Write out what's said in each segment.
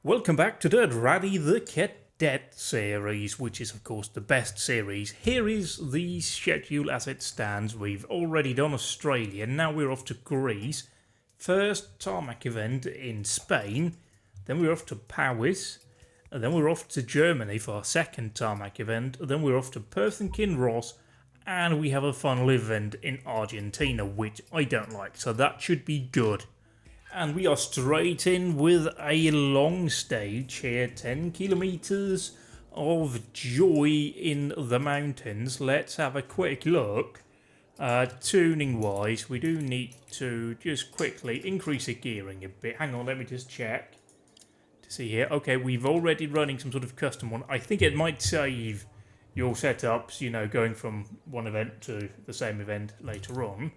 Welcome back to the Rally the Kadett series, which is of course the best series. Here is the schedule as it stands. We've already done Australia, now we're off to Greece. First tarmac event in Spain, then we're off to Paris, and then we're off to Germany for our second tarmac event, and then we're off to Perth and Kinross, and we have a final event in Argentina, which I don't like, so that should be good. And we are straight in with a long stage here, 10 kilometers of joy in the mountains. Let's have a quick look. Tuning wise, we do need to just quickly increase the gearing a bit. Hang on, let me just check to see here. Okay, we've already running some sort of custom one. I think it might save your setups, you know, going from one event to the same event later on.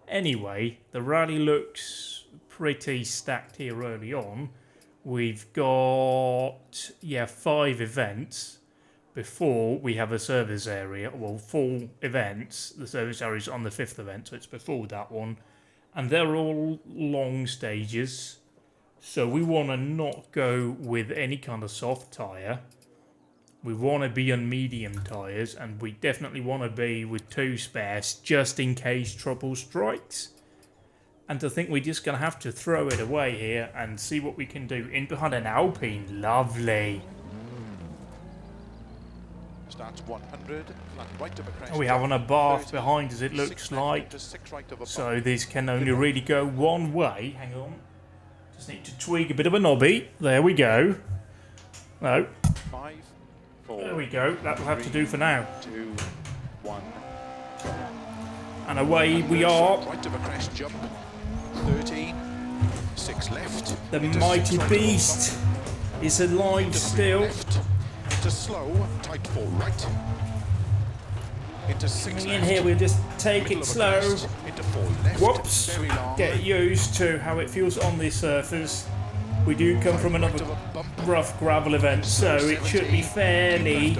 Anyway, the rally looks pretty stacked here early on. We've got 5 events before we have a service area. Well, 4 events. The service area is on the 5th event, so it's before that one, and they're all long stages, so we want to not go with any kind of soft tyre. We want to be on medium tyres, and we definitely want to be with 2 spares just in case trouble strikes. And I think we're just going to have to throw it away here and see what we can do. In behind an Alpine. Lovely. Starts 100, flat right of a crest. We have on a bath behind us, it looks like. So this can only really go one way. Hang on. Just need to tweak a bit of a knobby. There we go. No. 5, 4, there we go. That'll have to do for now. 2, 1. And away we are. Right of a crest jump. 30, 6 left. The mighty beast is alive still. Left. Into slow, tight 4 right. Into 6 Coming left. in here, we'll just take it slow. Into 4 left. Whoops. Very long. Get used to how it feels on this surface. We do come from another rough gravel event, so it should be fairly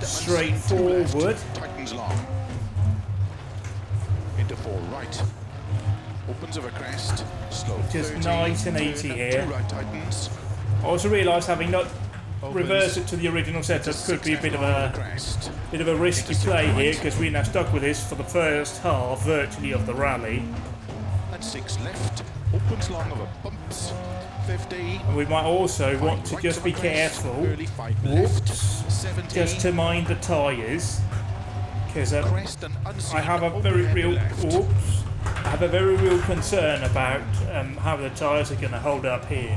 straightforward. Tightens long. Into 4 right. Opens of a crest. Slow. Just 30, nice and easy here. 2 right tightens. I also realised having not reversed it to the original setup could be a bit of a risky play here, because we're now stuck with this for the first half virtually of the rally. And 6 left. Opens long of a bumps. 50. And we might also want to just be careful. Early 5 left. 70. Just to mind the tyres, because I have a very real concern about how the tyres are going to hold up here.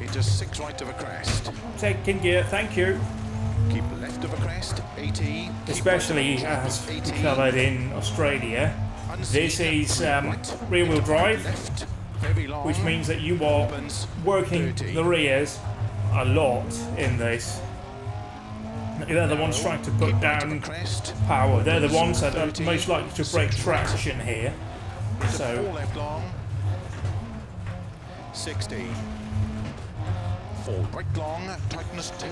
Into 6 right of a crest. Second gear, thank you. Keep left of a crest. 80. Especially as we covered in Australia, this is rear-wheel drive, which means that you are working the rears a lot in this. They're the ones trying to put down power. They're the ones that are most likely to break traction here. So 4 left long. 60. 4 right long. Tightness 2.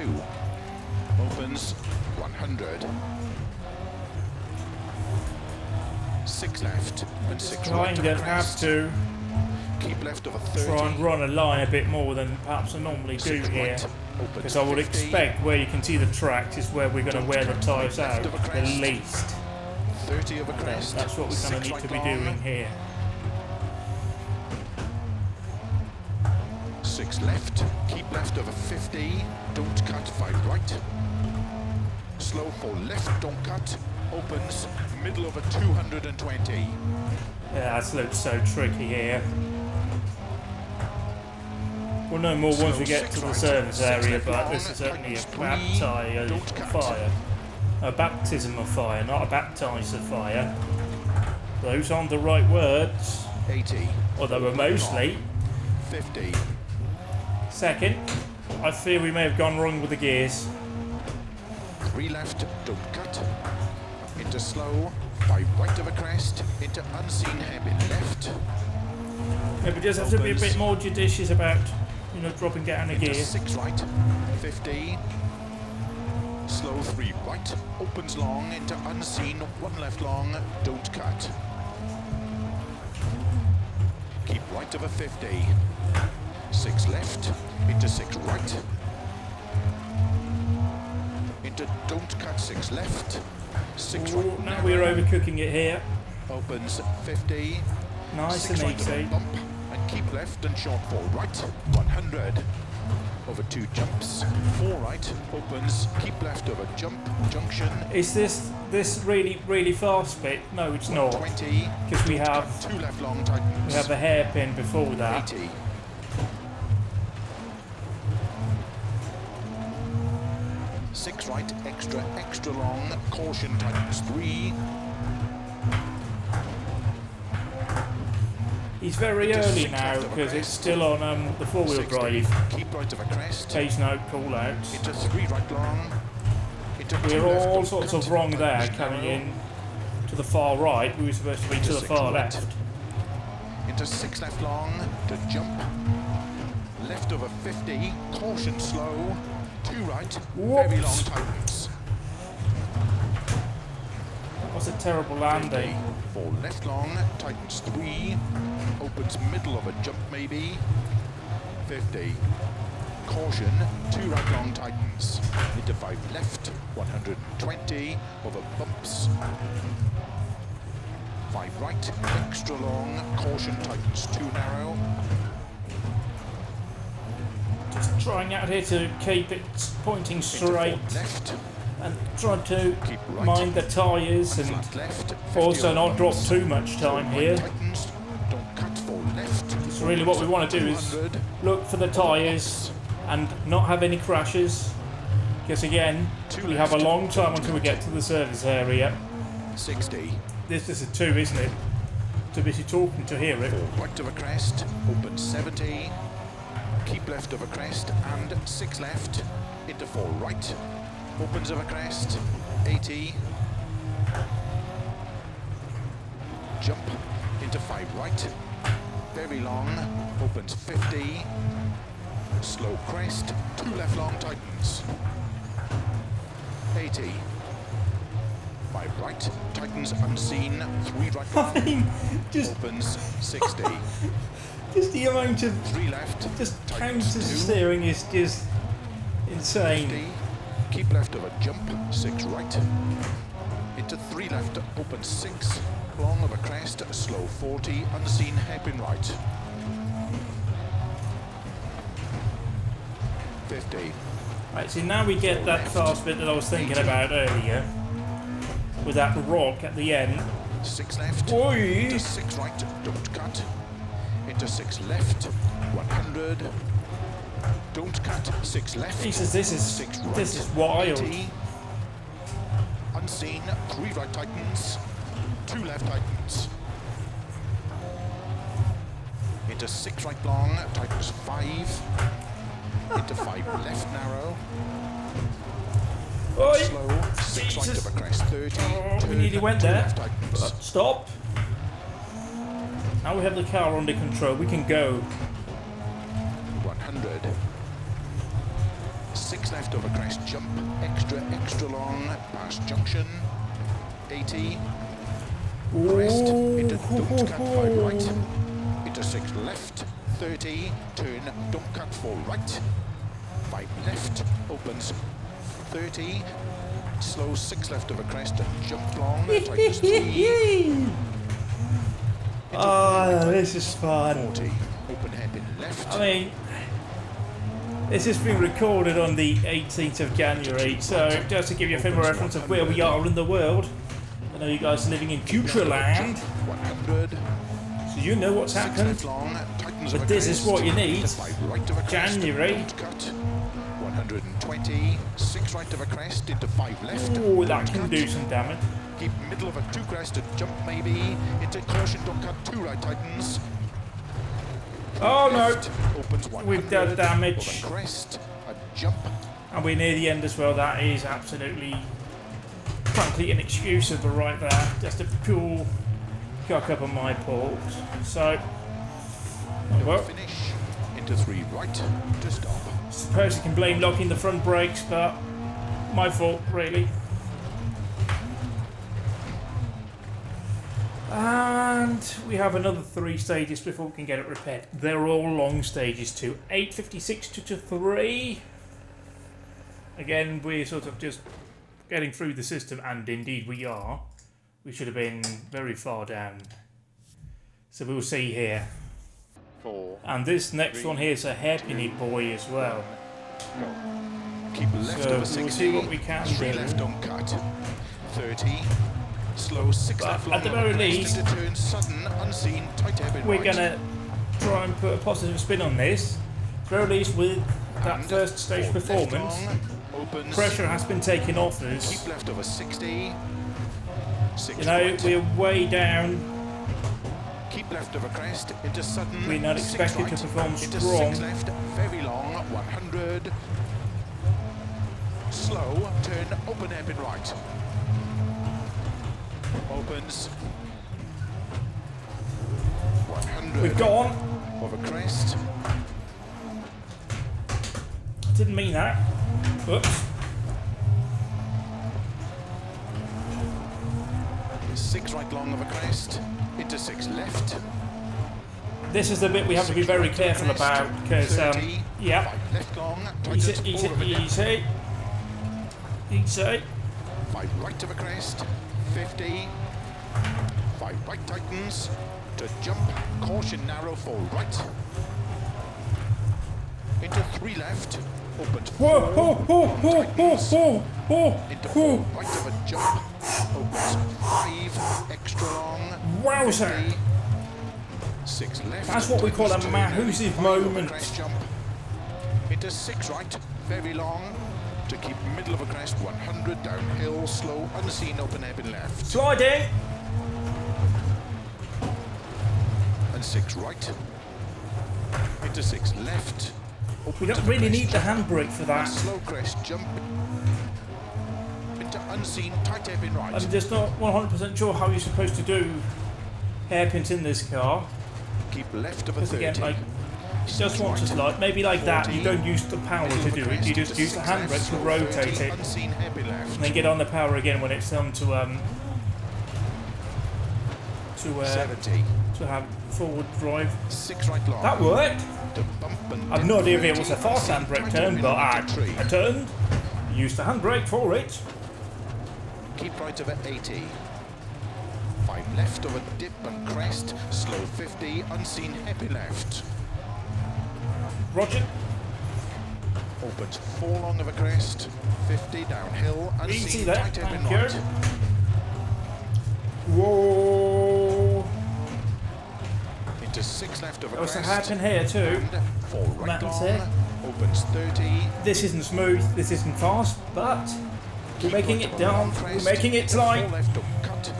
Opens 100. 6 left and 6 right. kind of have to Keep left of a 30. try and run a line a bit more than perhaps I normally do here, because I would expect where you can see the tracks is where we're going to wear the tyres out the least. 30 of a crest. That's what we're going to need to be doing here. 6 left. Keep left of a 50. Don't cut 5 right. Slow 4 left. Don't cut. Opens middle of a 220. Yeah, that looks so tricky here. We'll know more once we get to the service area, but this is certainly a baptism of fire, not a baptize of fire. Those aren't the right words. 80. Although we're mostly. 50. Second, I fear we may have gone wrong with the gears. 3 left. Don't cut. Into slow. 5 right of a crest. Into unseen hairpin left. Yeah, we just have to be a bit more judicious about, you know, dropping down a gear. 6 right. 50. Slow 3 right. Opens long into unseen. 1 left long. Don't cut. Keep right of a 50. 6 left, into 6 right, into don't cut 6 left, 6 Ooh, right. now we're overcooking it here. Opens 50. Nice 6 and right of a easy. bump and keep left and short 4 right, 100. Over 2 jumps, 4 right, opens, keep left over jump, junction. Is this really fast bit? No, it's not. 20. Because we have 2 left long tightens. we have the hairpin before that. 80. Six right, extra long, caution tightens 3. He's very Into early 6 now left of a because it's crest. still on the 4-wheel 60. drive. Keep right of a crest. Pays no call outs. Into 3 right long. Into 2 We're left, all don't sorts cut, of wrong there, tightens coming narrow. in to the far right. We were supposed to be to the 6 far right. left. Into 6 left long, to jump. Left over 50, caution slow. 2 right, very long Whoops. tightens. That was a terrible landing. 4 left long, tightens 3. Opens middle of a jump maybe. 50. Caution, 2 right long tightens. Into 5 left, 120. Over bumps. 5 right, extra long. Caution tightens 2 narrow. Just trying out here to keep it pointing Into straight 4 left. and trying to Keep right. mind the tyres and Flat left. 50 also over not drop bumps. too much time Right here. tightens. Don't cut 4 left. So really what we want to do is 200. look for the tyres and not have any crashes. Because again, we have a long time until we get to the service area. 60. This is a 2, isn't it? Too busy talking to hear it. 4 right of a crest, open 70, keep left of a crest and 6 left, into 4 right, opens of a crest, 80, jump, into 5 right, very long, opens 50, slow crest, 2 left long tightens, 80, 5 right, tightens unseen, 3 right I mean, just opens 60. the amount of 3 left, just counter tightens 2, steering is just insane. 50, keep left of a jump, 6 right, into 3 left, open 6, long of a crest, slow 40, unseen hairpin right, 50, Right, so now we get that fast bit that I was thinking about earlier. With that rock at the end. 6 left, Oi! into 6 right, don't cut, into 6 left, 100, don't cut, 6 left, Jesus, 6 right, this is wild. 80, unseen, 3 right tightens, 2 left tightens, into 6 right long, tightens 5, into 5 left narrow, Oi! slow, 6 right Jesus. of a crest, 30, Oh, we turn, nearly went 2 there. left tightens, Stop. Now we have the car under control. We can go. 100, 6 left of a crest, jump, extra long, past junction, 80, crest, into don't cut 5 right, into 6 left, 30, turn, don't cut 4 right, 5 left, opens 30, slow 6 left of a crest and jump long, tightens 3, Oh, this is fun. 40, open hairpin left, I mean, this has been recorded on the 18th of January, so just to give you a frame of reference of where we are in the world. I know you guys are living in Futureland, 100, so you know what's 6 happened. left long, tightens of But a this is crest, what you need. into 5 right of a crest, January. don't cut, 120, 6 right of a crest, into 5 left, Oh, that don't can cut. do some damage. Keep middle of a 2 crest, a jump maybe, into caution, don't cut, 2 right tightens, Oh left, no! opens 100, We've done damage. of a crest, a jump, And we're near the end as well. That is absolutely, frankly, inexcusable right there. Just a pure cock up on my part. So, well, finish, into 3 right, to stop. suppose you can blame locking the front brakes, but my fault, really. And we have another 3 stages before we can get it repaired. They're all long stages too. 8:56 to 3. Again, we're sort of just getting through the system, and indeed we are. We should have been very far down. So we'll see here. 4. And this next one here is a hairpinny boy as well. Go. Keep left So over we'll 60. see what we can 3 do. left on cut. 30. Slow 6 But left long at the on very crest least, into turn sudden, unseen, tight hairpin we're right. gonna try and put a positive spin on this. At the very least, with that And first stage 4 left performance, long, opens. pressure has been taken off us. Keep left over 60. 6 You know, right. we're way down. Keep left over crest into sudden. We're not 6 expected right, to perform into strong. 6 left, very long, 100. Slow, turn, open hairpin right. Opens. 100. We've gone. Over crest. Didn't mean that. Oops. 6 right long over crest. Into 6 left. This is the bit we have to be very careful about because, 30, yeah, 5 left long. easy, tightens, easy, 4 over dip. easy. Easy. 5 right over crest. 50. 5 right tightens. To jump. Caution narrow 4 right. Into 3 left. Opens 4. Whoa, whoa, whoa, whoa, whoa, whoa, whoa, Into whoa. 4 right of a jump. Opens 5. Extra long. Wowzer. 50, 6 left. That's what we call a tightens, massive 5 over moment. crest jump. Into 6 right. Very long. To keep middle of a crest. 100 downhill. Slow. Unseen. Open hairpin left. Sliding. And 6 right. Into 6 left. We don't really need the handbrake for that. Slow crest jump. Into unseen tight hairpin right. I'm just not 100% sure how you're supposed to do hairpins in this car. Keep left of a Because 30. again, like, you just want to slide. Maybe like that, you don't use the power to do it. You just use the handbrake to rotate it. Unseen hairpin left. And then get on the power again when it's time to 70. have forward drive. 6 right long. That worked. To bump and I've no idea if it was a fast handbrake turn, but I I turned, used the handbrake for it. Keep right over 80. 5 left over dip and crest. Slow 50. Unseen happy left. Roger. Opens 4 long over crest. 50 downhill. Easy Unseen there, tight hairpin thank you. right. Whoa. Into 6 left over There was a crest. hairpin here too. And 4 right Mountain long. set. Opens 30. This isn't smooth, this isn't fast, but we're making it down, we're making it slide. 4 left over cut.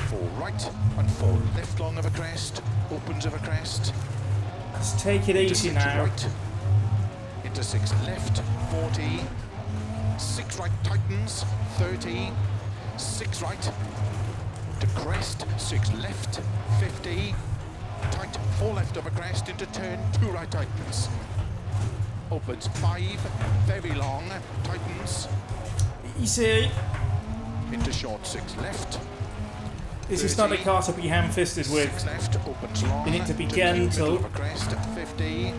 4 right and 4 left long over crest. Opens over crest. Let's take it Into easy 6 now. right. Into 6 left. 40. 6 right tightens. 30. 6 right. To crest. 6 left. 50. Tight. 4 left over crest. Into turn. 2 right tightens. Opens 5. Very long. Tightens. Easy. Into short 6 left. This is not a car to be ham-fisted 6 with. left, opens long. You need to be keep gentle. middle of a crest at 50.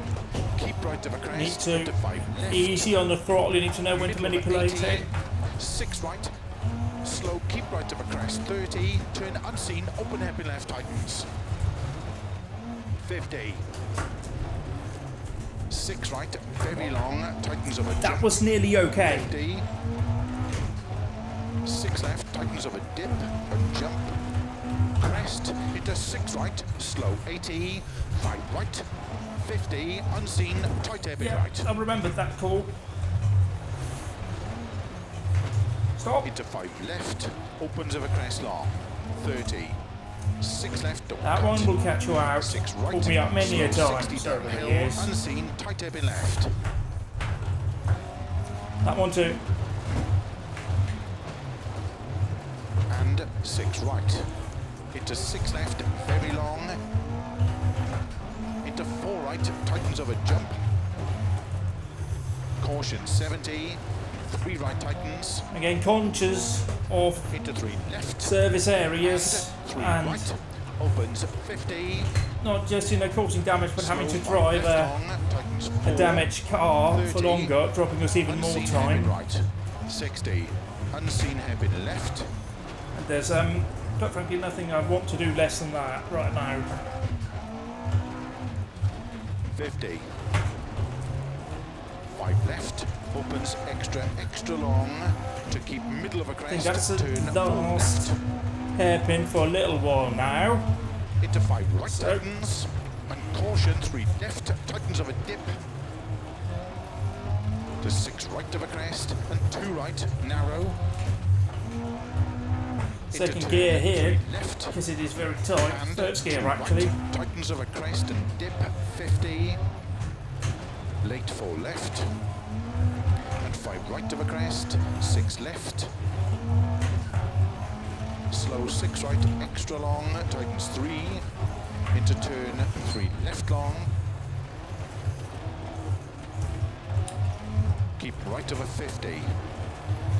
Keep right of a You need crest. to 5 left. easy on the throttle, you need to know when to middle of a manipulate 80. it. 6 right. Slow, keep right of a crest. 30. Turn unseen, open hairpin left, tightens. 50. 6 right, very long, tightens over That was nearly okay. 50. 6 left, tightens over dip, and jump. Crest, into 6 right, slow 80. 5 right, 50, unseen, tight hairpin Yeah, right. I remembered that call. Stop. Into 5 left, opens over crest long. 30. 6 left, don't That cut. one will catch you out. 6 right, Pulled me up many a slow time 60 over the downhill, years. unseen, tight hairpin left. That one too. And 6 right. Into 6 left, very long. Into 4 right, tightens over jump. Caution 70. 3 right tightens. Again, conscious of Into 3 left. service areas And 3 and right. Opens 50. not just, you know, causing damage, but having to Slow drive left a long, tightens a 4. damaged car for 30. longer, dropping us even more Unseen time. hairpin right. 60. Unseen hairpin left. And there's quite frankly nothing I want to do less than that right now. 50. 5 left. Opens extra long to keep middle of a I think crest. that's the Turn 4 last left. hairpin for a little while now. Into 5 right So- tightens. And caution 3 left. Tightens of a dip. To 6 right of a crest. And 2 right. Narrow. Into Second turn gear here, 3 left. because it is very tight. And Third 2 gear right. actually. Tightens of a crest and dip. 50. Late 4 left. And 5 right of a crest. 6 left. Slow 6 right, extra long. Tightens 3. Into turn 3 left long. Keep right of a 50.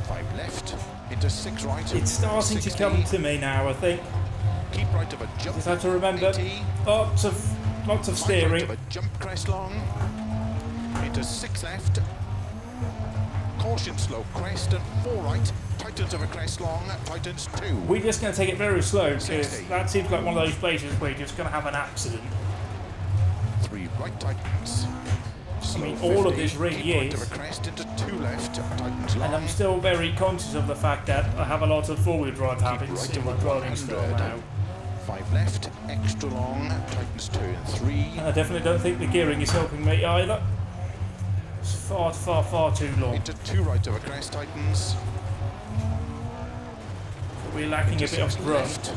5 left. Into 6 right. It's starting 60. to come to me now, I think. Keep right of a jump. Just have to remember 80. lots of 5 right of steering. a jump crest long. Into 6 left. Caution slow crest and 4 right. Tightens of a crest long. Tightens 2. We're just going to take it very slow because 60. that seems like one of those places where you're just going to have an accident. 3 right tightens. Slow mean, all of 50. this really Keep right is. of a crest into 2 left. Tightens long. And I'm still very conscious of the fact that I have a lot of four-wheel drive habits right in of my a driving style 100. now. 5 left. Extra long. Tightens turn 3. And I definitely don't think the gearing is helping me either. It's far too long. Into 2 right of a crest. Tightens. We're lacking a bit of grunt. Left.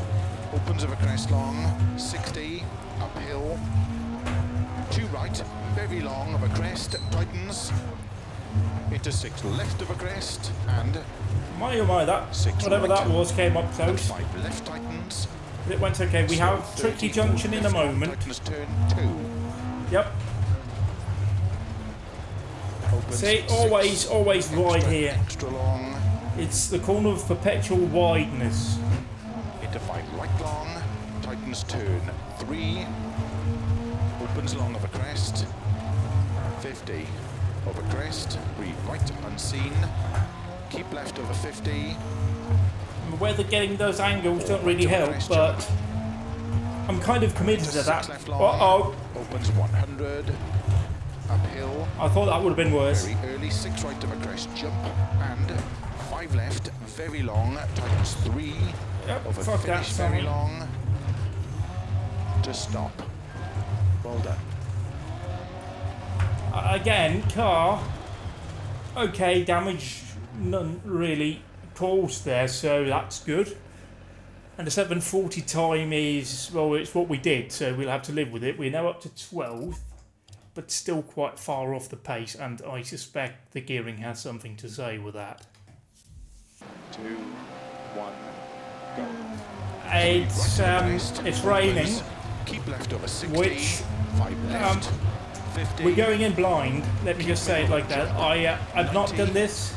Opens of a crest long. 60. Uphill. 2 right. Very long of a crest. Tightens. Into 6 left of a crest. And My oh my, that, 6 whatever right. that was, came up and close. 5 left tightens. It went okay. We have Slow tricky 30, junction in a left long, moment. Tightens turn 2. Yep. Opens See, 6, always wide extra, here. Extra long. It's the corner of perpetual wideness. Into 5 right long. Tightens turn 3. Opens long of a crest. 50 of a crest. 3 right unseen. Keep left of a 50. Whether getting those angles don't really help, but I'm kind of committed to 6 that. left long. Uh-oh. Opens 100. Uphill. I thought that would have been worse. Very early, 6 right of a crest jump, and 5 left, very long, tightens 3, Yep, of a fuck that finish, very sign. long, to stop. Well done. Again, car. Okay, damage none really caused there, so that's good. And the 740 time is, well, it's what we did, so we'll have to live with it. We're now up to 12th, but still quite far off the pace, and I suspect the gearing has something to say with that. 2, 1, go. It's raining, Keep left over 60, which 5 left, 50. we're going in blind, let me just say it like that. I've not done this,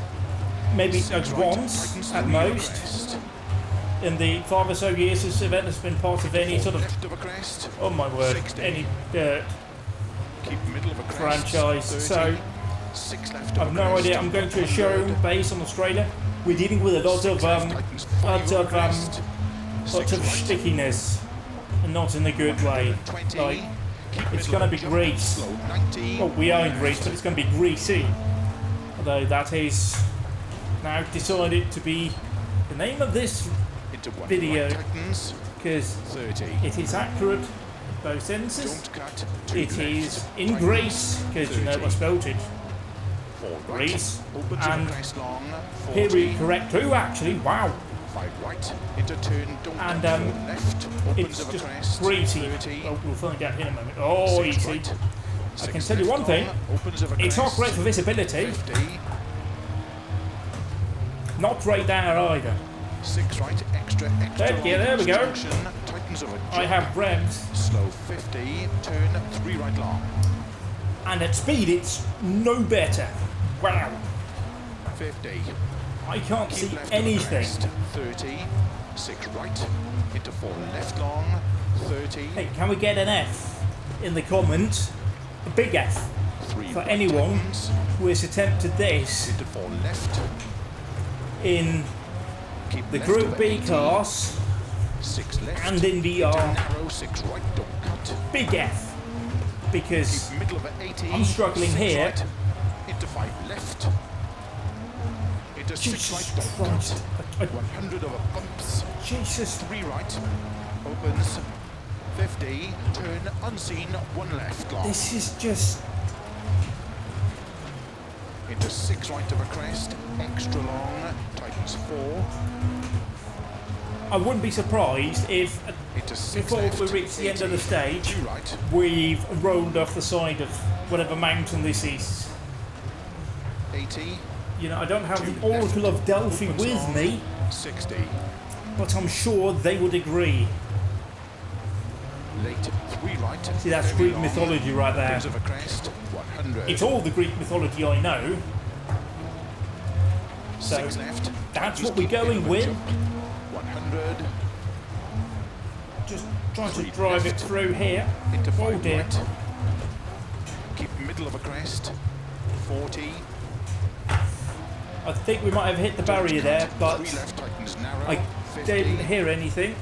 maybe 6 right, once tightens at 3 of a most, crest. in the 5 or so years this event has been part of any 4 sort of, left of a crest, oh my word, 60. any keep middle of a crest, franchise. 30, So 6 left of I've a no crest, idea. I'm going to a 100. showroom base in Australia. We're dealing with a lot 6 of left, tightens 5 of a crest, 6 lots of right, stickiness, and not in a good way. 20, Like, keep it's middle going of to a be jump, grease. slow 90, Well, we are in Greece, but it's going to be greasy. Although that is now decided to be the name of this into 1 video, right tightens, because 30, it is accurate in both senses. don't cut, 2 It left, is in tightens, Greece, because you know I 30, spelt it. 4 right, Greece, opens and of a crest long, 40, Period correct too, actually. Wow. 5 right, into turn, don't And, cut, 4 left, opens It's of a just crest, greasy. 30, Oh, we'll find out in a moment. Oh, 6 easy. right, I 6 can tell you left one thing. long, opens of a It's not crest, great for visibility. 50, Not great there either. 6 right, extra There we go. junction, tightens of a jump, I have revs, slow 50, turn 3 right long, and at speed it's no better. Wow. 50. I can't Keep see left anything. crest, 30. 6 right. Into 4 left long. 30. Hey, can we get an F in the comments? A big F 3 for right anyone tightens. who has attempted this Into 4 left. in Keep the left Group over B 80. class 6 left. and in Into VR. narrow. 6 right. Don't cut. Big F. Because Keep middle over 80. I'm struggling 6 here. Right. Into 5 left. Into 6 Jesus right. Don't Christ. cut. 100 over bumps. Jesus. 3 right. Opens. 50. Turn unseen. 1 left. Long. This is just... Into 6 right of a crest. Extra long. Tightens 4. I wouldn't be surprised if Into 6 before left. we reach the end of the 80. stage 2 right. we've rolled off the side of whatever mountain this is. 80. You know, I don't have 2 the Oracle left. of Delphi Opens with long. me, 60. but I'm sure they would agree. Late 3 right. See, that's Very Greek long. mythology right there. Opens of a crest. 100. It's all the Greek mythology I know. So 6 left. that's Just what we're keep middle going of a with. jump. 100. Just trying to 3 drive it left. through here. Into 5 Oh dear. right. Keep middle of a crest. 40. I think we might have hit the barrier there, but 3 left tightens narrow. I 50. didn't hear anything.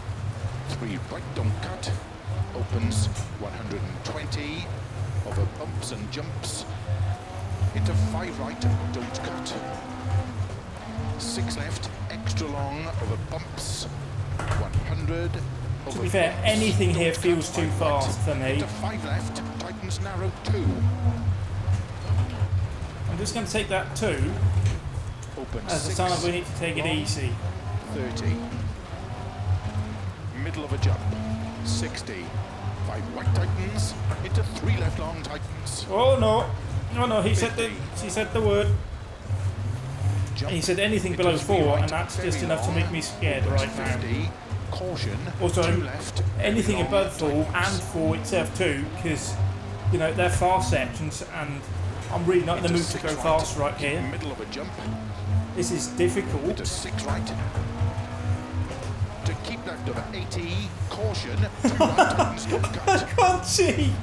3 right don't cut. Opens 120. Over bumps and jumps. Into 5 right don't cut. 6 left extra long over bumps. 100. To be fair, anything here feels too fast for me. Into 5 left tightens narrow 2. I'm just going to take that 2 Opens as a 6. sign of we need to take it long, easy. 30. Middle of a jump. 60. 5 right tightens. Into 3 left long tightens. Oh no. No, no, he 50. said the word. Jump. He said anything Into below 3 4, right, and that's very just enough to long. make me scared Opens right now. 50. Caution. Also, 2 left. very anything long, above 4 and tightens. 4 itself too, because, you know, they're fast sections, and I'm really not in the Into mood to 6 go fast right Keep here. Middle of a jump. This is difficult. Into 6 right. To keep left over 80. Caution. 2 right tightens. Don't I cut. can't see.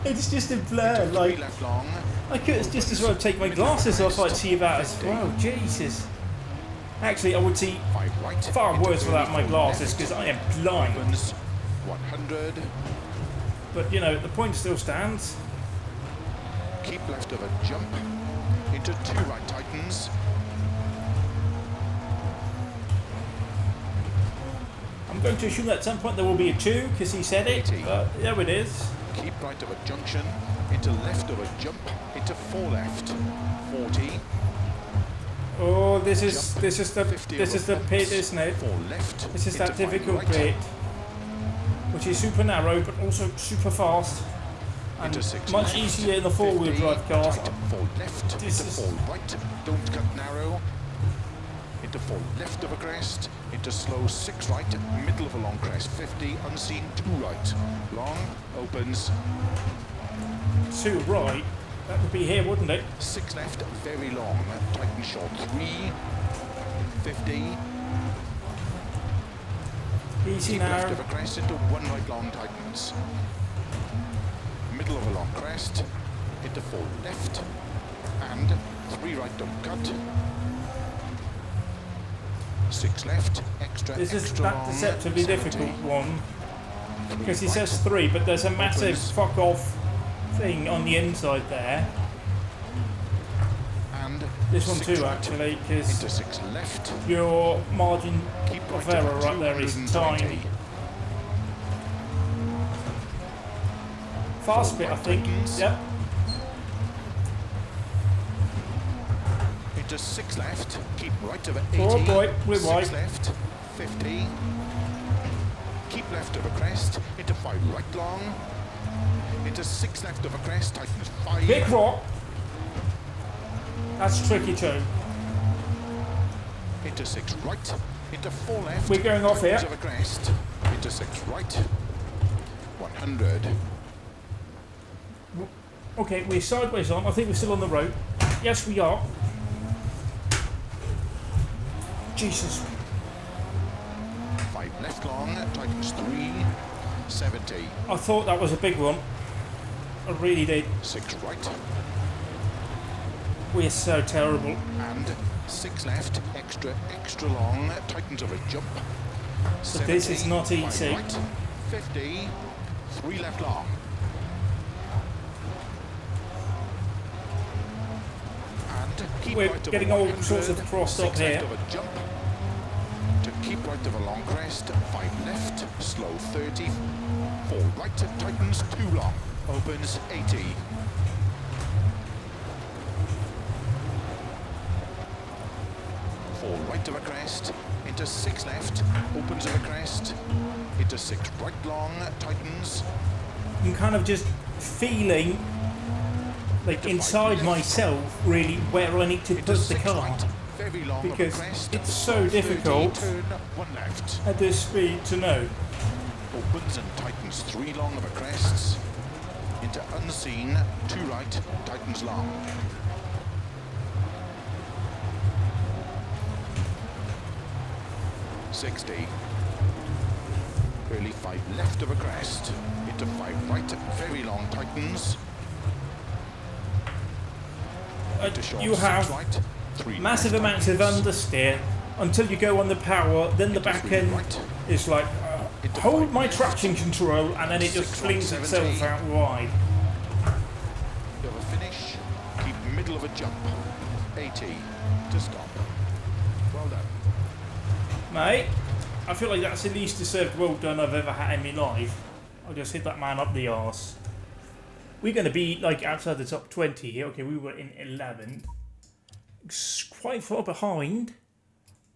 It's just a blur. Into 3 Like, left long. I could just as well take my glasses off. I'd see about as well. Jesus. Actually, I would see 5 right. far Into worse without my 34 glasses left. because I am blind. Opens 100. But you know, the point still stands. Keep left of a jump. Into 2 right tightens. I'm going to assume that at some point there will be a 2 because he said it. 80. There it is. Keep right of a junction. Into left of a jump. Into 4 left. 40. Oh, this is Jump. the 50 this over is the bumps. pit, isn't it? 4 left. This is into that 5 difficult right. bit, which is super narrow but also super fast and Into 6 much left. easier in the four-wheel 50. drive cars. Tight. 4 left. This Into is- 4 right. Don't cut narrow. Into 4 left of a crest. Into slow 6 right. Middle of a long crest. 50. Unseen 2 right. Long. Opens. 2 right. That would be here, wouldn't it? 6 left. Very long. Tighten short 3. 50. Easy Keep now. left of a crest into 1 right long tightens. Middle of a long crest. Into 4 left. And 3 right don't cut. 6 left. Extra, This is extra that long. deceptively 70. difficult one Three because he right. says 3, but there's a massive Opens. fuck off thing on the inside there. And This one 6 too, right. actually, because Into 6 left. your margin Keep of right error of right there is 220. tiny. Fast Four bit, I right think. tightens. Yep. Into 6 left. Keep right of 80. Oh boy, we're 6 wide. left. 50. Keep left of a crest. Into 5 right long. Into 6 left of a crest. Tightens 5. Big rock. That's tricky too. Into 6 right. Into 4 left. We're going off here. Tightens of a crest. Into 6 right. 100. Okay, we're sideways on. I think we're still on the road. Yes, we are. Jesus. 5 left long, tightens 3, 70. I thought that was a big one. I really did. 6 right, We're so terrible. and 6 left, extra long, tightens of a jump. But this is not 5 easy. right, 50, 3 left long. And keep We're right of getting a all 100, sorts of crossed up 6 left here. of a jump. To keep right of a long crest, 5 left, slow 30, 4 right, tightens 2 long, opens 80. Right of a crest, into 6 left, opens of a crest, into 6 right long, tightens, I'm kind of just feeling like inside myself really where I need to into put the 6 car. right, very long of a Because crest, it's slow so 30, difficult turn 1 left, at this speed to know. opens and tightens 3 long of a crests, into unseen, 2 right, tightens long. .60. Early 5 left of a crest, into 5 right, very long tightens. Into short You 6 have right, 3 massive left amounts of tightens. understeer until you go on the power, then the Into back 3 end right, is like, into hold 5 my left, traction control, and then it just 6 flings right, itself 70. out wide. Bit of a finish, keep middle of a jump, 80 to stop. Well done. Mate, I feel like that's the least deserved well done I've ever had in my life. I just hit that man up the arse. We're going to be like outside the top 20 here. Okay, we were in 11th. Quite far behind.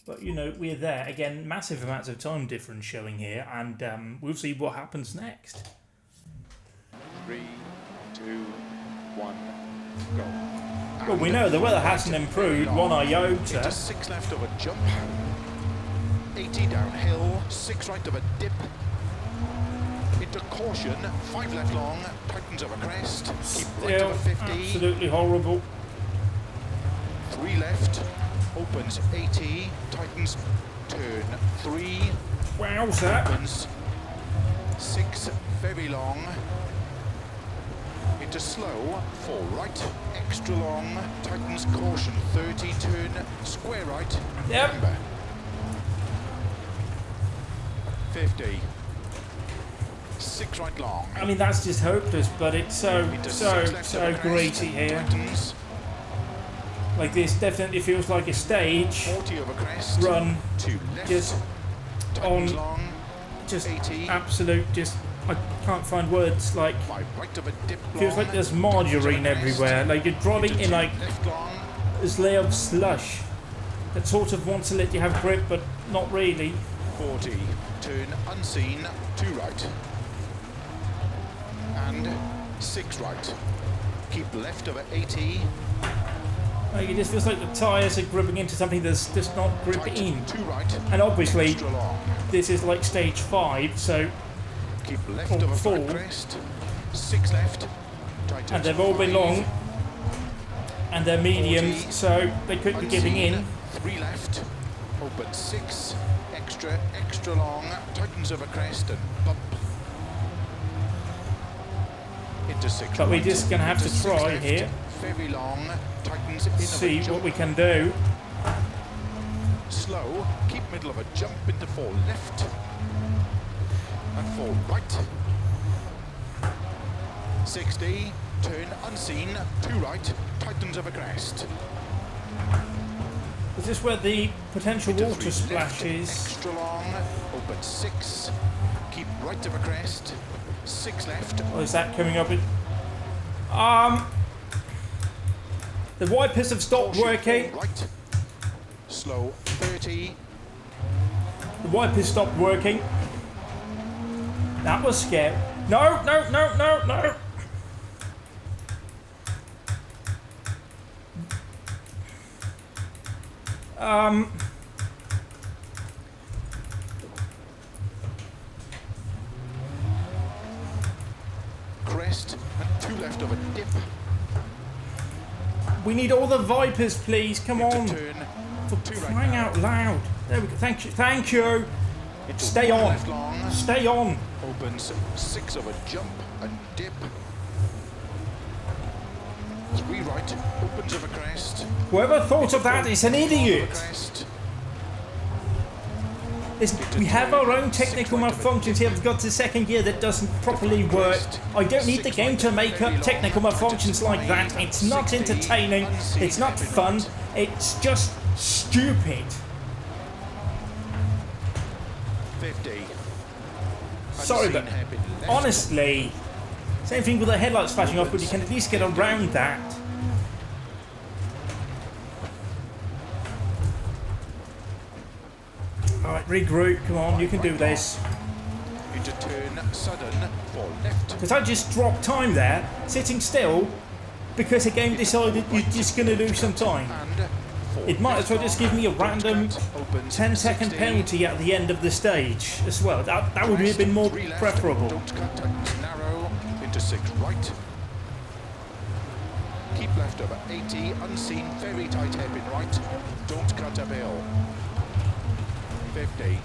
But, you know, we're there. Again, massive amounts of time difference showing here. And we'll see what happens next. 3, 2, 1, go. Well, we know the weather hasn't improved one Into iota. 6 left of a jump, 80 downhill, 6 right of a dip, into caution, 5 left long, tightens of a crest, keep right Still of a 50, absolutely horrible. 3 left, opens 80, tightens, turn 3, Wowza. opens 6, very long, into slow, 4 right, extra long, tightens caution, 30, turn, square right, Yep. remember, 50, 6 right long, I mean, that's just hopeless, but it's so into 6 left of a crest, greasy here. tightens, Like, this definitely feels like a stage 40 of a crest, run, 2 left, just tightens on, long, just 80, absolute, just, I can't find words, like, 5 right of a dip feels long, like there's tightens of a margarine crest, everywhere, like you're driving into in 2 like left long, this layer of slush that sort of wants to let you have grip, but not really. 40, turn unseen, 2 right, and 6 right, keep left over 80, Like, it just feels like the tyres are gripping into something that's just not gripping tight, in. 2 right, And obviously, extra long, this is like stage 5, so, keep left or over 4, flat crest, 6 left, tightens and they've all been 5, long, and they're mediums, 40, so they could be giving unseen, in. 3 left, open 6, extra long, tightens over crest and bump. Into 6 But we're right, just going to have into to 6 try left, here, very long, tightens in of a see jump. what we can do. Slow, keep middle of a jump into 4 left and 4 right. 60, turn unseen, 2 right, tightens of a crest. Is this where the potential Into water 3 splash left, is? extra long, open 6, keep right of a crest, 6 left, Or is that coming up in... The wipers have stopped caution, working. 4 right, slow 30, The wipers stopped working. That was scary. No, no, no, no, no. crest and 2 left of a dip, We need all the Vipers, please. Come into on. turn for Two right crying now. out loud. There we go. Thank you. Thank you. Into Stay one on. left long. Stay on. Opens 6 of a jump and dip. 3 right, opens of a crest. Whoever thought of that is an idiot. Crest. Listen, we have our own technical malfunctions here. We've got the second gear that doesn't properly work. I don't need the game to make up technical malfunctions like that. It's not entertaining. It's not fun. It's just stupid. 50. Sorry, but honestly, same thing with the headlights flashing off, but you can at least get around that. Alright, regroup, come on, you can do this. Into turn sudden for left. Because I just dropped time there, sitting still, because the game decided you're just going to lose some time. And It might as well just give me a random 10-second penalty at the end of the stage as well. That would have been more preferable. Don't cut, narrow, into 6 right. Keep left over 80, unseen, very tight hairpin right. Don't cut a bill. 50.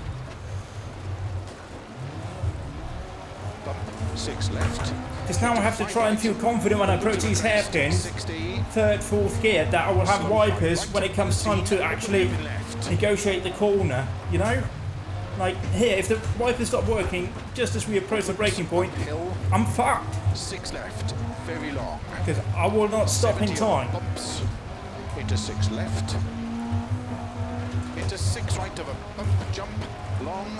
Bump, 6 left. Because now I have to try and feel confident when I approach these hairpins, 60. third, fourth gear, that I will have wipers when it comes time to actually negotiate the corner, you know? Like here, if the wipers stop working just as we approach the braking point, Hill, I'm fucked. 6 left, very long. Because I will not stop in 70 time. Bumps, into 6 left. Into 6 right of a bump, jump, long.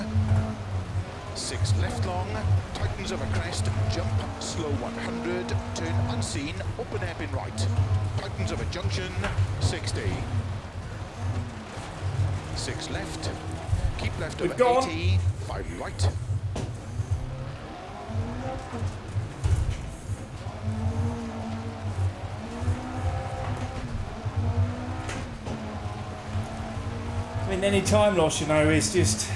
6 left long, tightens of a crest, jump, slow 100, turn unseen, open hairpin right. Tightens of a junction, 60. 6 left, keep left We've over gone. 80, 5 right. I mean, any time loss, you know, is just...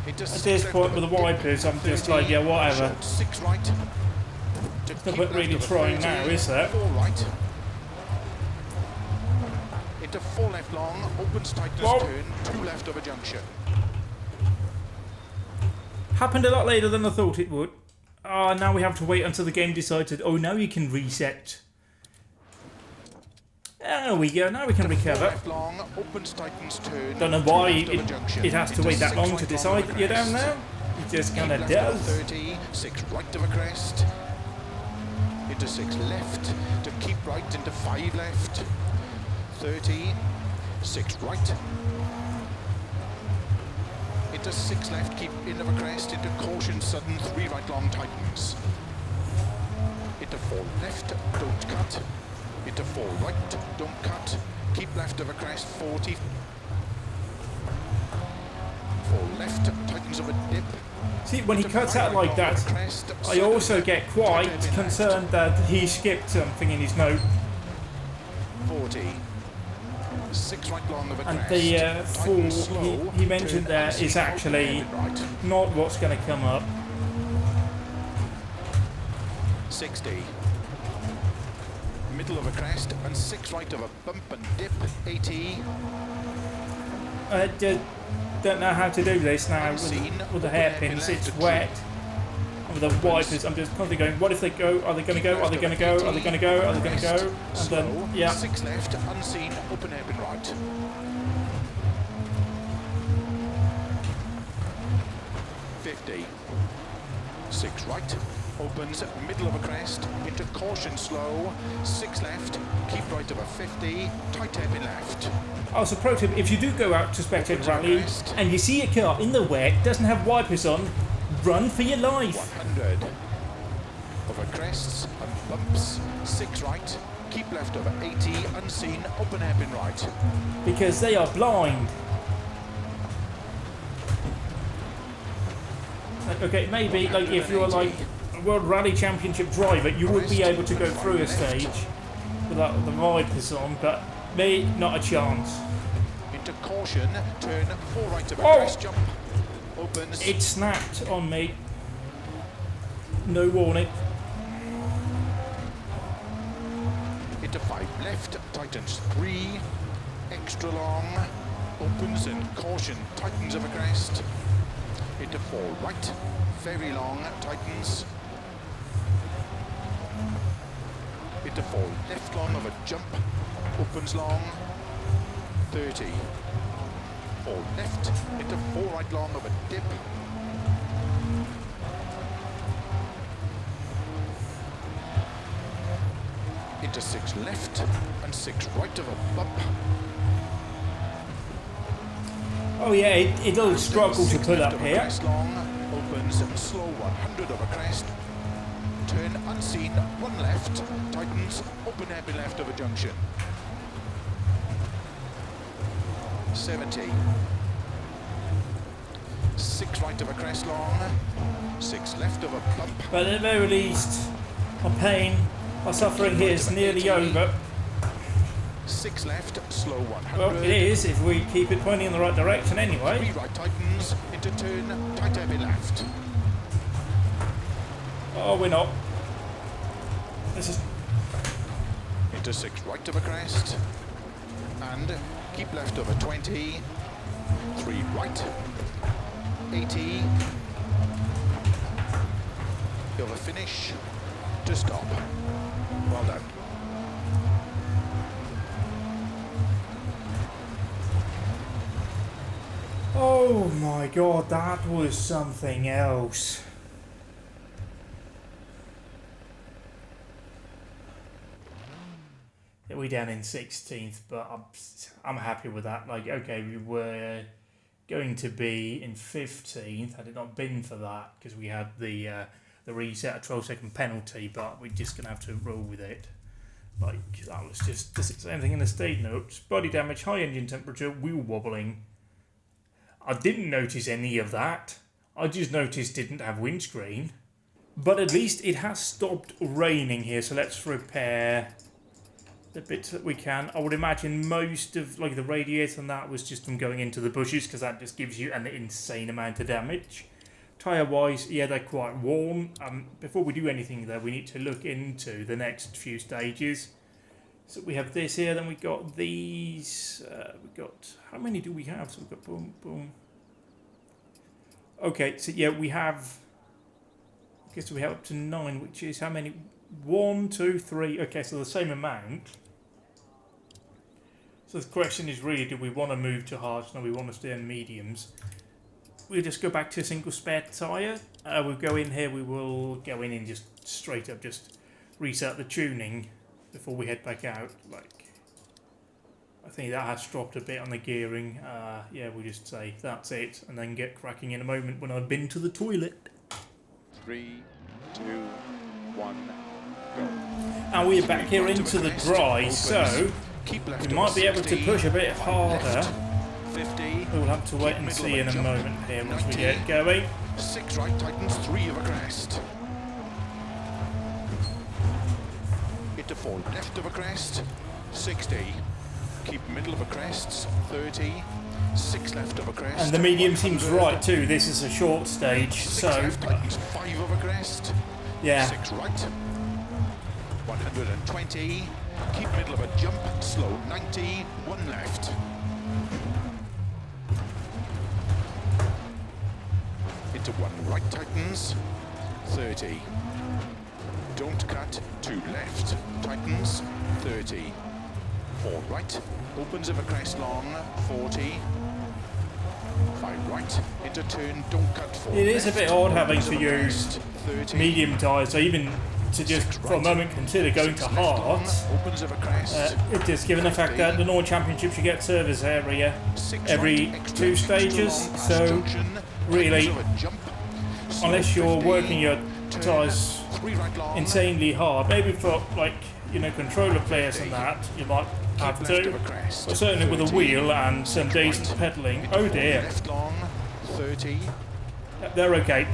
Into At 6 this left point of with a the wipers, I'm just 30, like, yeah, whatever. short 6 right. To No keep point left really of a trying 30, now, is there? 4 right. Into 4 left long, opens tightness Whoa. turn, 2 left of a junction. Happened a lot later than I thought it would. Ah, now we have to wait until the game decided, oh, now you can reset. There we go, now we can 4 recover. left long, opens tightness turn. Don't know 2 why left of a junction. it has to Into wait that 6 long to right decide of that a you're down crest. there. It just kind of Keep left of a does. 30, 6 right of a crest. Into 6 left, to keep right into 5 left. 30, 6 right. Into 6 left, keep in of a crest, into caution sudden, 3 right long tightens. Into 4 left, don't cut. Into 4 right, don't cut. Keep left of a crest, 40. 4 left, tightens of a dip. See, when he cuts out like that, I also get quite concerned that he skipped something in his note. 40. 6 right long of a And crest. the Tighten fall slow, he mentioned turn there unseen, is actually open right. not what's going to come up. 60. Middle of a crest and 6 right of a bump and dip. 80. I don't know how to do this now with the hairpins. It's wet. And with the wipers, I'm just constantly going, what if they go? Are they going to go? Are they going to go? Are they going to go? Are they going to go? And Slow, then, yeah. 6 left, unseen, open hairpin right. 50. 6 right, opens, middle of a crest, into caution slow, 6 left, keep right of a 50, tight hairpin left. Also, pro tip, if you do go out to spectator rally and you see a car in the wet, doesn't have wipers on, run for your life. 100. Over crests and bumps, 6 right, keep left over 80, unseen, open hairpin right. Because they are blind. Like, okay, maybe like if you're like a World Rally Championship driver, you would be able to go through a stage without the wipers on, but me, not a chance. Into caution, turn 4 right of a Oh! crest, jump, opens. It snapped on me. No warning. Into 5 left, tightens 3, extra long, opens and caution, tightens of a crest. Into 4 right, very long, tightens. Into 4 left long of a jump, opens long. 30. 4 left, into 4 right long of a dip. Into 6 left and 6 right of a bump. Oh yeah, it'll struggle to pull up here. Crest long, opens, slow 100 of a crest. Turn unseen, 1 left, tightens, open happy left of a junction. 70. 6 right of a crest long, 6 left of a bump. But at the very least, our pain, our suffering here is nearly over. 6 left, slow 100. Well, it is if we keep it pointing in the right direction anyway. 3 right tightens, into turn, tight heavy left. Oh, we're not. This is... Into 6 right of a crest. And keep left of a 20. 3 right. 80. Over finish. To stop. Well done. Oh my god, that was something else. Yeah, we're down in 16th, but I'm happy with that. Like, okay, we were going to be in 15th had it not been for that, because we had the reset, a 12-second penalty, but we're just going to have to roll with it. Like, that was just the same thing in the state notes. Body damage, high engine temperature, wheel wobbling. I didn't notice any of that. I just noticed didn't have windscreen. But at least it has stopped raining here, so let's repair the bits that we can. I would imagine most of like the radiator and that was just from going into the bushes, because that just gives you an insane amount of damage. Tyre wise, yeah, they're quite worn. Before we do anything though, we need to look into the next few stages. So we have this here, then we got these. We got, how many do we have? So we've got boom, boom. Okay, so yeah, we have, I guess we have up to 9, which is how many? 1, 2, 3. Okay, so the same amount. So the question is really, do we want to move to hards? No, we want to stay on mediums. We'll just go back to a single spare tyre. We'll go in here, we will go in and just straight up just reset the tuning before we head back out. Like, I think that has dropped a bit on the gearing. Yeah, we'll just say that's it, and then get cracking in a moment when I've been to the toilet. 3, 2, 1, go. And we're back here into the dry, so we might be able to push a bit harder. 50. We'll have to wait and see in a moment here once we get going. 6 right tightens, 3 of a crest. Into 4 left of a crest, 60. Keep middle of a crest, 30. 6 left of a crest. And the medium seems right too. This is a short stage, 6 so left tightens, 5 of a crest. yeah. 6 right. 120. Keep middle of a jump, slow 90. 1 left. Into 1 right tightens, 30. Don't cut, 2 left, tightens, 30. 4 right, opens of a crest long, 40. 5 right, into turn, don't cut, 4 It is a left, bit odd having opens to of a use crest, 30. medium tyres, so even to just for a moment consider going to hard. Opens of a crest, It's just given the fact that the North Championships you get service area every 2 stages, so really, unless you're working your tyres insanely hard, maybe for like, you know, controller players and that, you might have to, but certainly with a wheel and some decent pedalling. Oh dear, left long, 30. they're okay.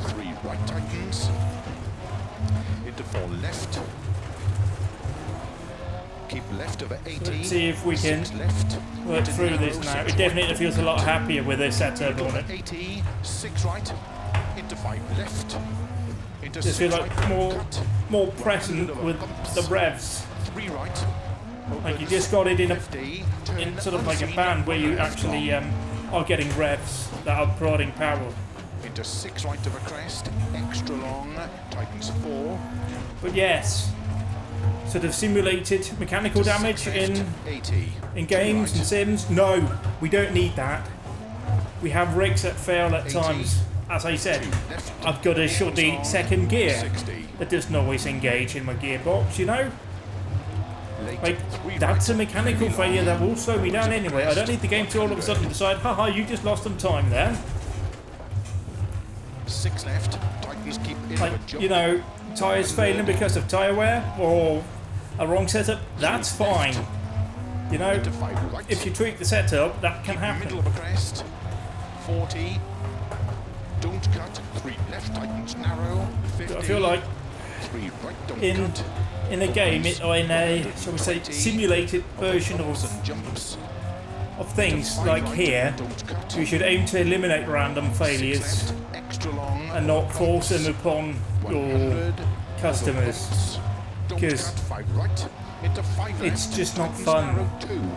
3 right tightens, into 4 left, keep left over 80. Let's see if we can 6 left, work through this now. It definitely feels a lot happier with this setup on it. 80, 6 right, into 5 left, into Just 6 feel like right, more cut, present with the revs. 3 right, Like you just got it in a 50, in sort of like a unseen, band where you left actually long. are getting revs that are providing power. Into 6 right of a crest, extra long, tightens 4. But yes, sort of simulated mechanical To damage 6 left, in 80. games and sims. No, we don't need that. We have rigs that fail at 80. times. As I said, Left, I've got a shoddy long, second gear 60. that doesn't always engage in my gearbox, you know? Late, Like, 3 that's right, a mechanical very failure long, that will slow me down opens anyway. I don't need the game to all of a sudden decide, haha, you just lost some time there. 6 left, tightens keep in Like, of a jump. you know, tyres failing because of tyre wear or a wrong setup, that's fine. You know, Into 5 right. if you tweak the setup, that can Middle happen. of a crest, 40. Don't cut, 3 left, tightens narrow, 50. I feel like 3 right, don't in cut. in a game, or in a, shall we say, simulated version Bumps of and jumps. things 5 like right, here, don't cut. we should aim to eliminate random 6 failures left, extra long, and not force them upon your 100. customers. Bumps. Don't 'Cause cut, 5 right, into 5 it's left, just not tightens fun. narrow, 2.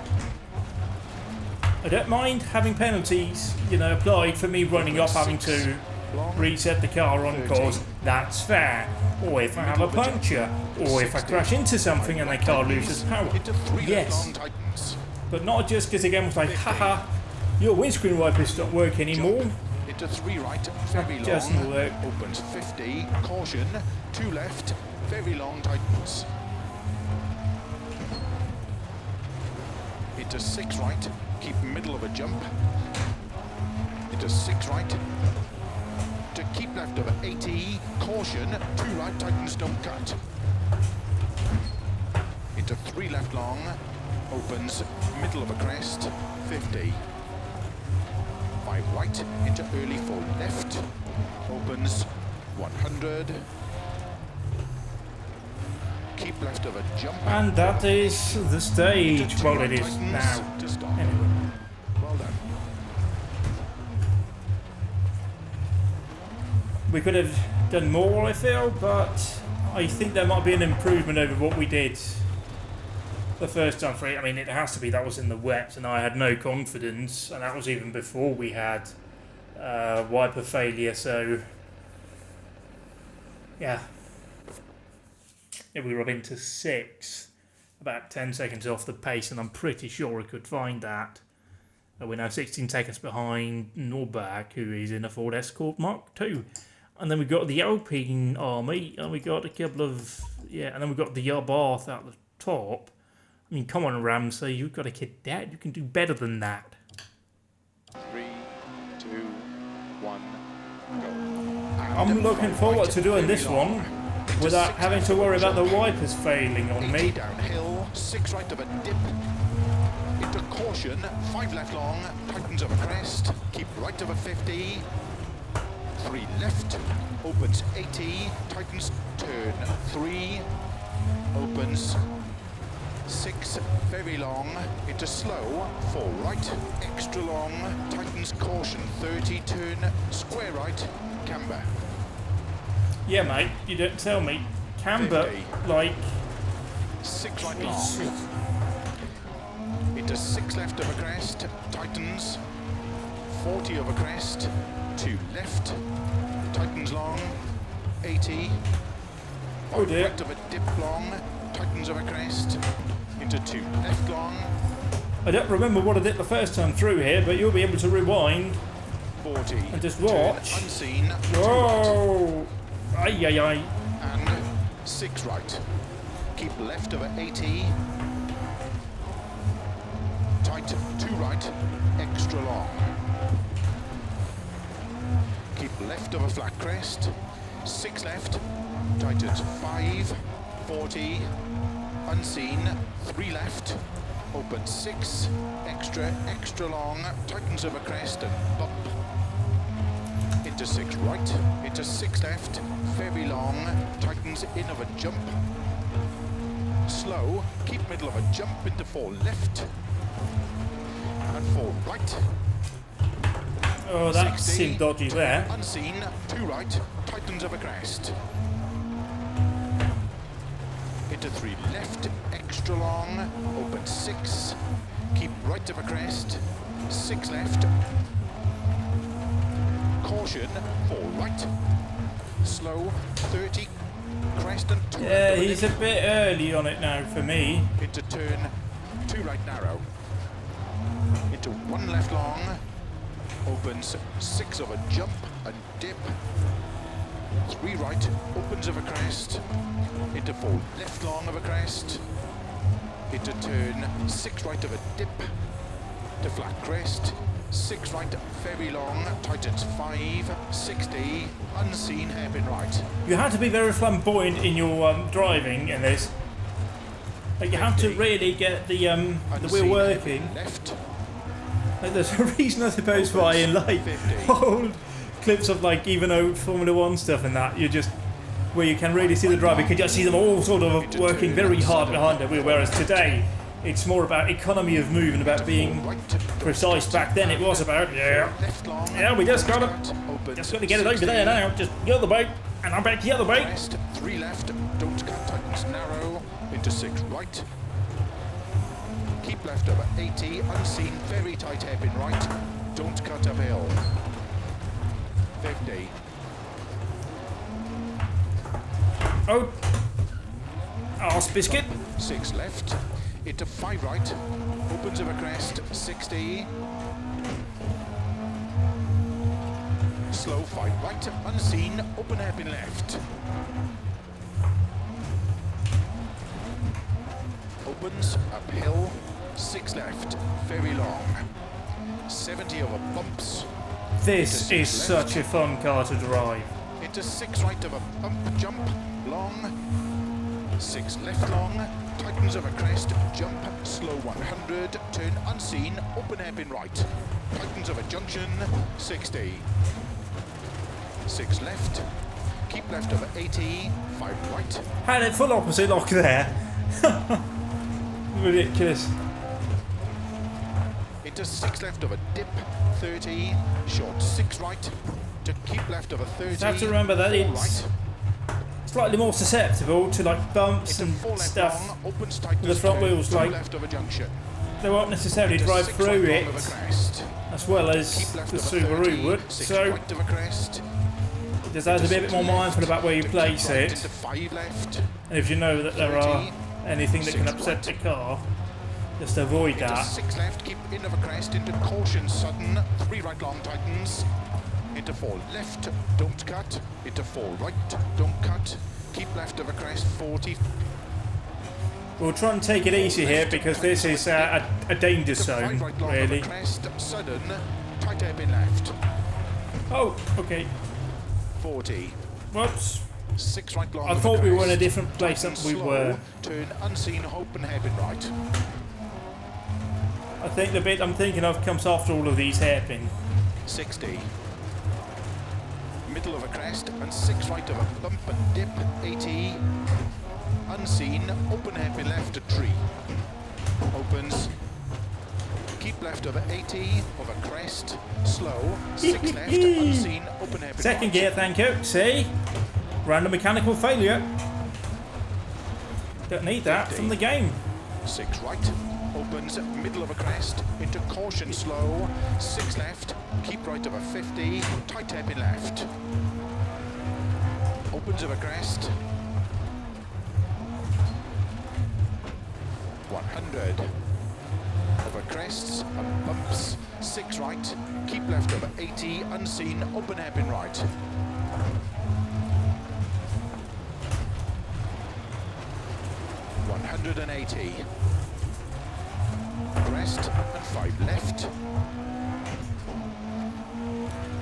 I don't mind having penalties, you know, applied for me running off having to Long, reset the car on 30. course. That's fair. Or if I have a puncture, or if I crash into something and the car loses power. into 3 left, Yes, long, tightens. but not just because the game was like, haha, your windscreen wipers don't work anymore. Into 3 right, very doesn't long, work. opens 50, caution, 2 left, very long, tightens. Into 6 right, keep middle of a jump. Into 6 right, to keep left of 80, caution, 2 right, tightens, don't cut. Into 3 left long, opens middle of a crest, 50. 5 right, into early 4 left, opens 100. Keep left of a jump. And that is the stage. Well, it is now. To stop. Anyway. Well done. We could have done more, I feel, but I think there might be an improvement over what we did the first time. I mean, it has to be. That was in the wet, and I had no confidence, and that was even before we had wiper failure. So, yeah, we were up into 6, about 10 seconds off the pace, and I'm pretty sure I could find that. We're now 16 seconds behind Norberg, who is in a Ford Escort Mark II. And then we've got the Alpine Army, and we got a couple of, and then we've got the Abarth at the top. I mean, come on, Ramsey, you've got a Kadett. You can do better than that. 3, 2, 1, go. I'm looking forward to doing this one without having to worry about the wipers failing on 80 me. downhill, 6 right of a dip. Into caution, 5 left long, tightens of a crest, keep right of a 50. 3 left, opens 80, tightens, turn 3, opens 6, very long, into slow, 4 right, extra long, tightens, caution 30, turn, square right, camber. Yeah, mate, you don't tell me. Camber, 50. like, 6 right long, into 6 left of a crest, tightens, 40 of a crest, 2 left, tightens long, 80, oh dear. right of a dip long, tightens of a crest, into 2 left long, I don't remember what I did the first time through here, but you'll be able to rewind 40, and just turn watch. unseen, 2 right, Whoa! Ay, ay, ay. and 6 right, keep left of a 80, tight, 2 right, extra long. Keep left of a flat crest, 6 left, tightens 5, 40, unseen, 3 left, open 6, extra long, tightens of a crest and bump. Into 6 right, into 6 left, very long, tightens in of a jump. Slow, keep middle of a jump into 4 left, and 4 right. Oh, that 60, seemed dodgy there. Unseen, 2 right, tightens of a crest. Into 3 left, extra extra long, open 6, keep right of a crest, 6 left, caution, 4 right, slow, 30, crest and 2 Yeah, left of a he's dip. a bit early on it now for me. Into turn 2 right narrow, into 1 left long, opens 6 of a jump and dip, 3 right, opens of a crest, into 4 left long of a crest, into turn 6 right of a dip, to flat crest, 6 right, very long, tightens 5, 60, unseen, hairpin right. You have to be very flamboyant in your driving in this. Like, you have to really get the wheel working. Left, Like, there's a reason I suppose why in like 50. old clips of like even old Formula 1 stuff and that, you just where you can really see the driver, you can just see them all sort of working very hard behind the wheel, whereas today it's more about economy of move and about being precise. Back then it was about yeah, we just got to get it over there now, just the other way and I'm back the other way. 3 left, don't cut, tightens narrow, into 6 right, keep left over 80, unseen, very tight hairpin right, don't cut uphill, 50, Oh, arse biscuit. 6 left, into 5 right, opens of a crest, 60, slow 5 right, unseen, open hairpin left, opens, uphill, 6 left, very long, 70 over bumps, This is such a fun car to drive. into 6 right of a bump, jump, long, 6 left long, tightens of a crest, jump, slow 100, turn unseen, open hairpin right, tightens of a junction, 60, 6 left, keep left over 80, 5 right, Had it full opposite lock there. Ridiculous. into 6 left of a dip, 30, short 6 right, to keep left of a 30, You have to remember that 4 it's right, slightly more susceptible to like bumps into and 4 left stuff. long, opens tightens, The front turn, wheels, 2 like- left of a junction, They won't necessarily into drive 6 through right long it of a crest, as well as keep left the of a Subaru 30, would. 6 So right of a crest, you just have to be a bit more mindful about where you to place keep right it. into 5 left, And if you know that there are 30, anything that can 6 upset the right. car, just avoid into that. 6 left, keep in of a crest, into caution sudden, 3 right long tightens, into 4 left, don't cut, into 4 right, don't cut, keep left of a crest, 40, We'll try and take it easy here because this is a danger into 5 zone, right long really. of a crest, sudden, tight hairpin left, Oh, okay. 40, Whoops. 6 right long I of a thought we were in a crest, different place than tighten we slow, were. turn unseen, open hairpin right, I think the bit I'm thinking of comes after all of these hairpin. 60, middle of a crest, and 6 right of a bump and dip, 80, unseen, open hairpin left to tree, opens, keep left over 80, of a crest, slow, 6 left, unseen, open hairpin Second right, gear, thank you. See? Random mechanical failure. Don't need that from the game. 6 right, opens, middle of a crest, into caution slow, 6 left, keep right of a 50, tight hairpin left, opens of a crest, 100, over crests and bumps, 6 right, keep left over 80, unseen, open hairpin right, 180, crest and 5 left,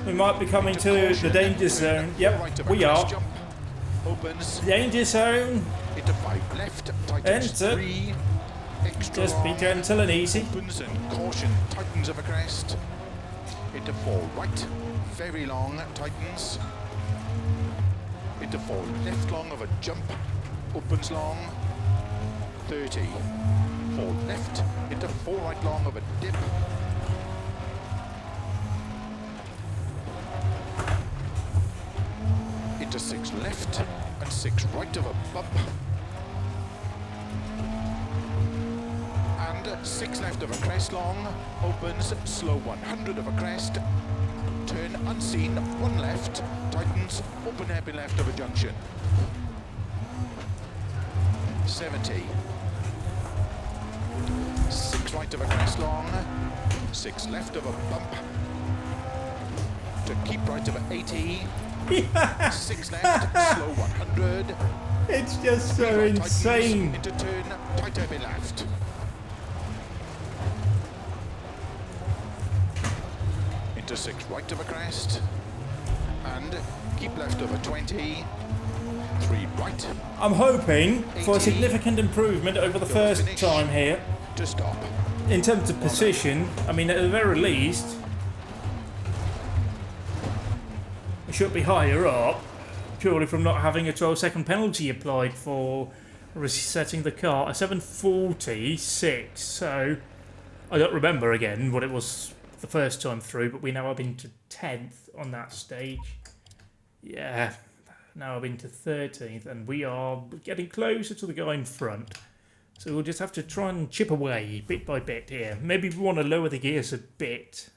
We might be coming to the danger zone. Yep, we are. Jump, opens, Danger zone. into 5 left, tightens Enter. 3, extra Just be long, gentle and easy. opens and caution, tightens of a crest, into 4 right, very long, tightens, into 4 left long of a jump, opens long, 30, 4 left, into 4 right long of a dip, into 6 left and 6 right of a bump, and 6 left of a crest long, opens, slow 100 of a crest, turn unseen, 1 left, tightens, open hairpin left of a junction. 70. 6 right of a crest long, 6 left of a bump, to keep right of a 80, 6 left, slow 100. It's just so insane. Into turn, tight hairpin left. Into 6 right of a crest, and keep left of a 20, 3 right. I'm hoping for a 80. significant improvement over the first finish. time here. To stop. In terms of position, I mean, at the very least, it should be higher up, purely from not having a 12-second penalty applied for resetting the car. A 7:46, so I don't remember again what it was the first time through, but we now have been to 10th on that stage. Yeah, now I've been to 13th, and we are getting closer to the guy in front. So we'll just have to try and chip away bit by bit here. Maybe we want to lower the gears a bit